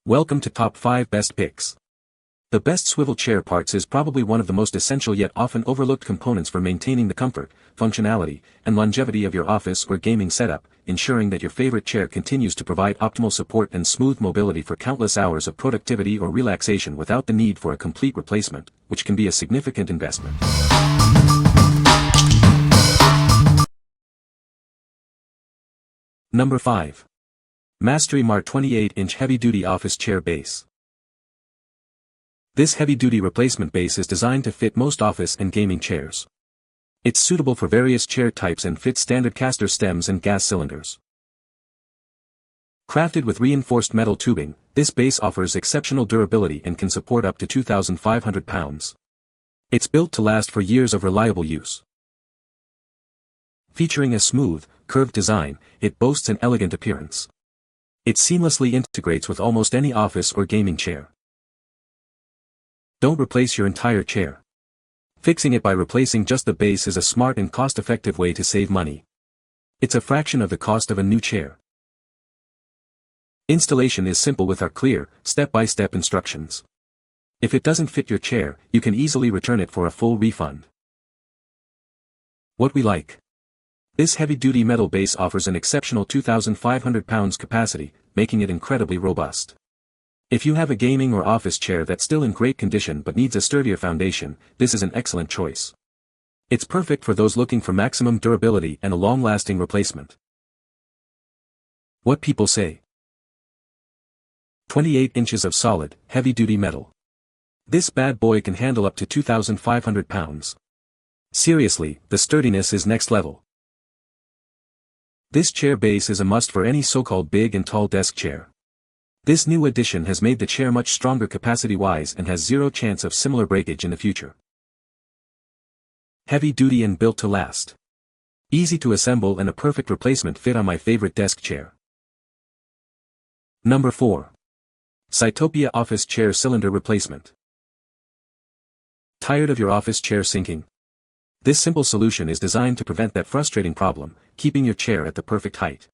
Welcome to Top 5 Best Picks. The best swivel chair parts is probably one of the most essential yet often overlooked components for maintaining the comfort, functionality, and longevity of your office or gaming setup, ensuring that your favorite chair continues to provide optimal support and smooth mobility for countless hours of productivity or relaxation without the need for a complete replacement, which can be a significant investment. Number 5. Mastery MART 28-inch heavy-duty office chair base. This heavy-duty replacement base is designed to fit most office and gaming chairs. It's suitable for various chair types and fits standard caster stems and gas cylinders. Crafted with reinforced metal tubing, this base offers exceptional durability and can support up to 2,500 pounds. It's built to last for years of reliable use. Featuring a smooth, curved design, it boasts an elegant appearance. It seamlessly integrates with almost any office or gaming chair. Don't replace your entire chair. Fixing it by replacing just the base is a smart and cost-effective way to save money. It's a fraction of the cost of a new chair. Installation is simple with our clear, step-by-step instructions. If it doesn't fit your chair, you can easily return it for a full refund. What we like. This heavy-duty metal base offers an exceptional 2,500 pounds capacity, making it incredibly robust. If you have a gaming or office chair that's still in great condition but needs a sturdier foundation, this is an excellent choice. It's perfect for those looking for maximum durability and a long-lasting replacement. What people say. 28 inches of solid, heavy-duty metal. This bad boy can handle up to 2,500 pounds. Seriously, the sturdiness is next level. This chair base is a must for any so-called big and tall desk chair. This new addition has made the chair much stronger capacity-wise and has zero chance of similar breakage in the future. Heavy-duty and built to last. Easy to assemble and a perfect replacement fit on my favorite desk chair. Number 4. Sytopia Office Chair Cylinder Replacement. Tired of your office chair sinking? This simple solution is designed to prevent that frustrating problem, keeping your chair at the perfect height.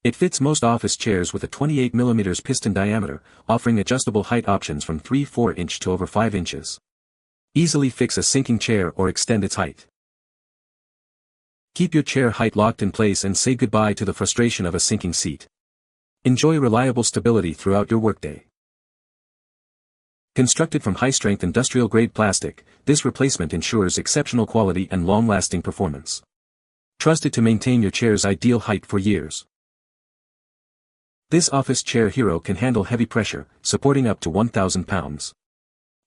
It fits most office chairs with a 28 mm piston diameter, offering adjustable height options from 3/4 inch to over 5 inches. Easily fix a sinking chair or extend its height. Keep your chair height locked in place and say goodbye to the frustration of a sinking seat. Enjoy reliable stability throughout your workday. Constructed from high-strength industrial-grade plastic, this replacement ensures exceptional quality and long-lasting performance. Trusted to maintain your chair's ideal height for years. This office chair hero can handle heavy pressure, supporting up to 1,000 pounds.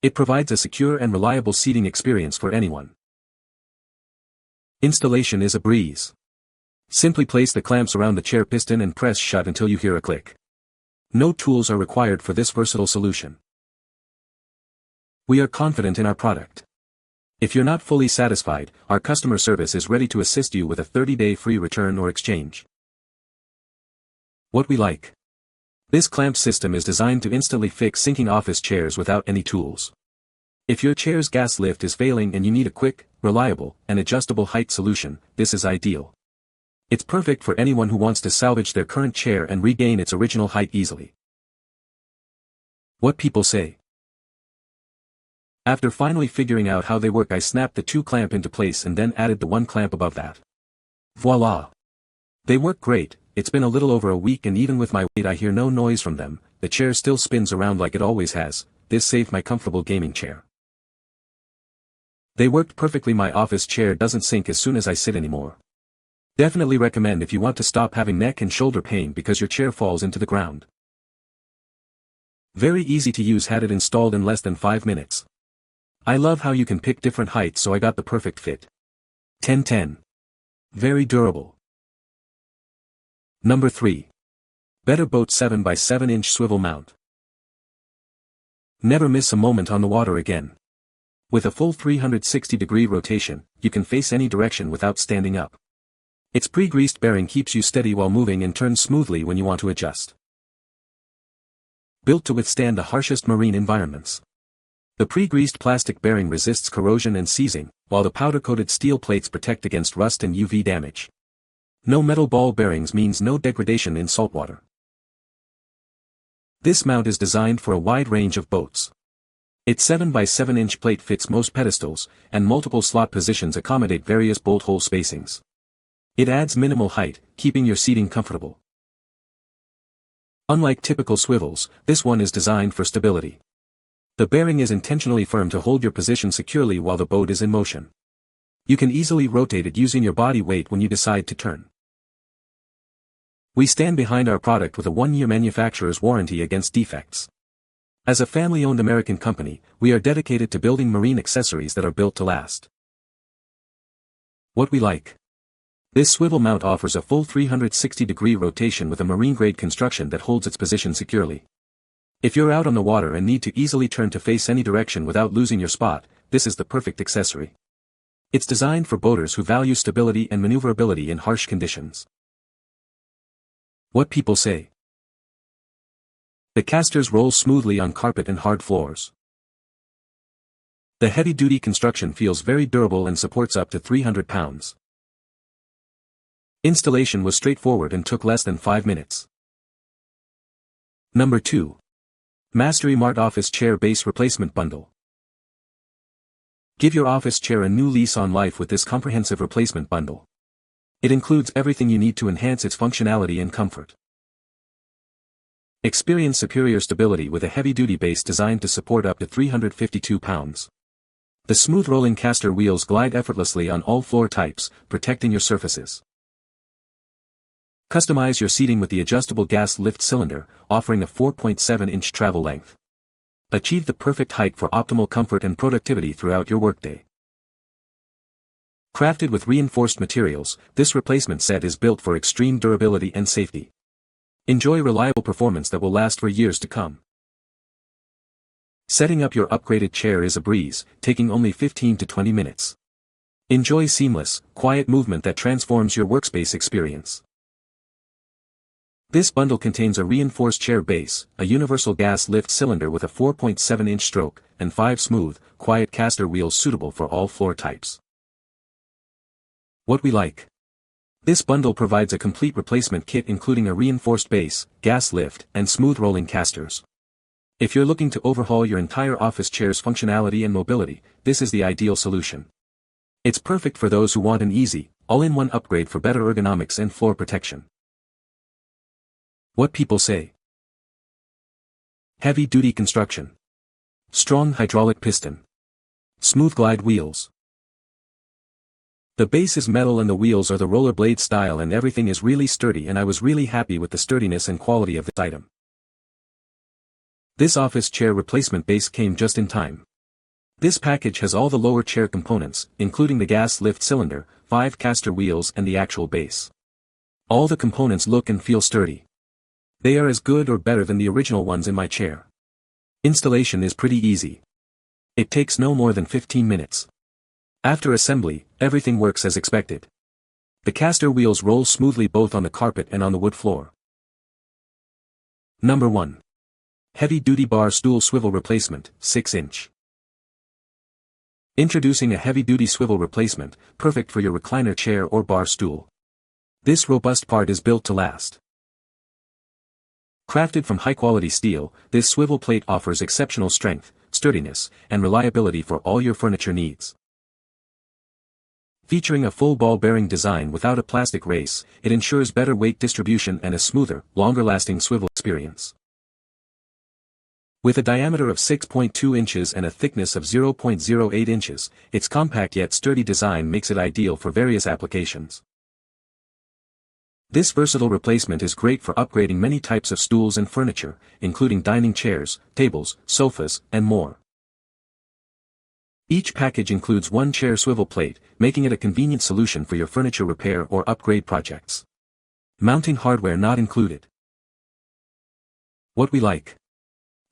It provides a secure and reliable seating experience for anyone. Installation is a breeze. Simply place the clamps around the chair piston and press shut until you hear a click. No tools are required for this versatile solution. We are confident in our product. If you're not fully satisfied, our customer service is ready to assist you with a 30-day free return or exchange. What we like. This clamp system is designed to instantly fix sinking office chairs without any tools. If your chair's gas lift is failing and you need a quick, reliable, and adjustable height solution, this is ideal. It's perfect for anyone who wants to salvage their current chair and regain its original height easily. What people say. After finally figuring out how they work, I snapped the 2 clamp into place and then added the 1 clamp above that. Voila! They work great. It's been a little over a week and even with my weight I hear no noise from them, the chair still spins around like it always has. This saved my comfortable gaming chair. They worked perfectly. My office chair doesn't sink as soon as I sit anymore. Definitely recommend if you want to stop having neck and shoulder pain because your chair falls into the ground. Very easy to use, had it installed in less than 5 minutes. I love how you can pick different heights, so I got the perfect fit. 10/10. Very durable. Number 3. Better Boat 7x7-inch Swivel Mount. Never miss a moment on the water again. With a full 360-degree rotation, you can face any direction without standing up. Its pre-greased bearing keeps you steady while moving and turns smoothly when you want to adjust. Built to withstand the harshest marine environments. The pre-greased plastic bearing resists corrosion and seizing, while the powder-coated steel plates protect against rust and UV damage. No metal ball bearings means no degradation in saltwater. This mount is designed for a wide range of boats. Its 7 by 7 inch plate fits most pedestals, and multiple slot positions accommodate various bolt hole spacings. It adds minimal height, keeping your seating comfortable. Unlike typical swivels, this one is designed for stability. The bearing is intentionally firm to hold your position securely while the boat is in motion. You can easily rotate it using your body weight when you decide to turn. We stand behind our product with a 1-year manufacturer's warranty against defects. As a family-owned American company, we are dedicated to building marine accessories that are built to last. What we like. This swivel mount offers a full 360-degree rotation with a marine-grade construction that holds its position securely. If you're out on the water and need to easily turn to face any direction without losing your spot, this is the perfect accessory. It's designed for boaters who value stability and maneuverability in harsh conditions. What people say. The casters roll smoothly on carpet and hard floors. The heavy-duty construction feels very durable and supports up to 300 pounds. Installation was straightforward and took less than 5 minutes. Number 2. Mastery MART Office Chair Base Replacement Bundle. Give your office chair a new lease on life with this comprehensive replacement bundle. It includes everything you need to enhance its functionality and comfort. Experience superior stability with a heavy-duty base designed to support up to 352 pounds. The smooth rolling caster wheels glide effortlessly on all floor types, protecting your surfaces. Customize your seating with the adjustable gas lift cylinder, offering a 4.7-inch travel length. Achieve the perfect height for optimal comfort and productivity throughout your workday. Crafted with reinforced materials, this replacement set is built for extreme durability and safety. Enjoy reliable performance that will last for years to come. Setting up your upgraded chair is a breeze, taking only 15 to 20 minutes. Enjoy seamless, quiet movement that transforms your workspace experience. This bundle contains a reinforced chair base, a universal gas lift cylinder with a 4.7-inch stroke, and 5 smooth, quiet caster wheels suitable for all floor types. What we like. This bundle provides a complete replacement kit including a reinforced base, gas lift, and smooth rolling casters. If you're looking to overhaul your entire office chair's functionality and mobility, this is the ideal solution. It's perfect for those who want an easy, all-in-one upgrade for better ergonomics and floor protection. What people say. Heavy-duty construction. Strong hydraulic piston. Smooth glide wheels. The base is metal and the wheels are the rollerblade style and everything is really sturdy, and I was really happy with the sturdiness and quality of this item. This office chair replacement base came just in time. This package has all the lower chair components, including the gas lift cylinder, 5 caster wheels and the actual base. All the components look and feel sturdy. They are as good or better than the original ones in my chair. Installation is pretty easy. It takes no more than 15 minutes. After assembly, everything works as expected. The caster wheels roll smoothly both on the carpet and on the wood floor. Number 1. Heavy-duty bar stool swivel replacement, 6-inch. Introducing a heavy-duty swivel replacement, perfect for your recliner chair or bar stool. This robust part is built to last. Crafted from high-quality steel, this swivel plate offers exceptional strength, sturdiness, and reliability for all your furniture needs. Featuring a full ball bearing design without a plastic race, it ensures better weight distribution and a smoother, longer-lasting swivel experience. With a diameter of 6.2 inches and a thickness of 0.08 inches, its compact yet sturdy design makes it ideal for various applications. This versatile replacement is great for upgrading many types of stools and furniture, including dining chairs, tables, sofas, and more. Each package includes one chair swivel plate, making it a convenient solution for your furniture repair or upgrade projects. Mounting hardware not included. What we like.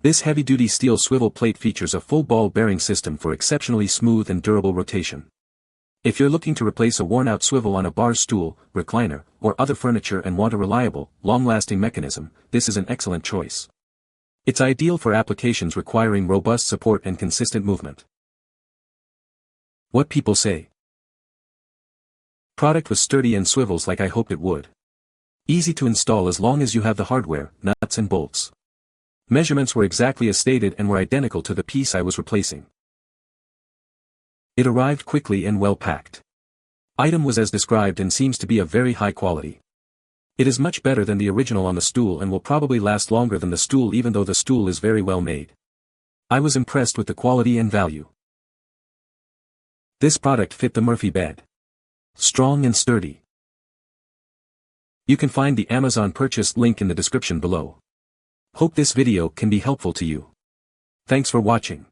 This heavy-duty steel swivel plate features a full ball bearing system for exceptionally smooth and durable rotation. If you're looking to replace a worn-out swivel on a bar stool, recliner, or other furniture and want a reliable, long-lasting mechanism, this is an excellent choice. It's ideal for applications requiring robust support and consistent movement. What people say. Product was sturdy and swivels like I hoped it would. Easy to install as long as you have the hardware, nuts and bolts. Measurements were exactly as stated and were identical to the piece I was replacing. It arrived quickly and well packed. Item was as described and seems to be of very high quality. It is much better than the original on the stool and will probably last longer than the stool even though the stool is very well made. I was impressed with the quality and value. This product fit the Murphy bed. Strong and sturdy. You can find the Amazon purchase link in the description below. Hope this video can be helpful to you. Thanks for watching.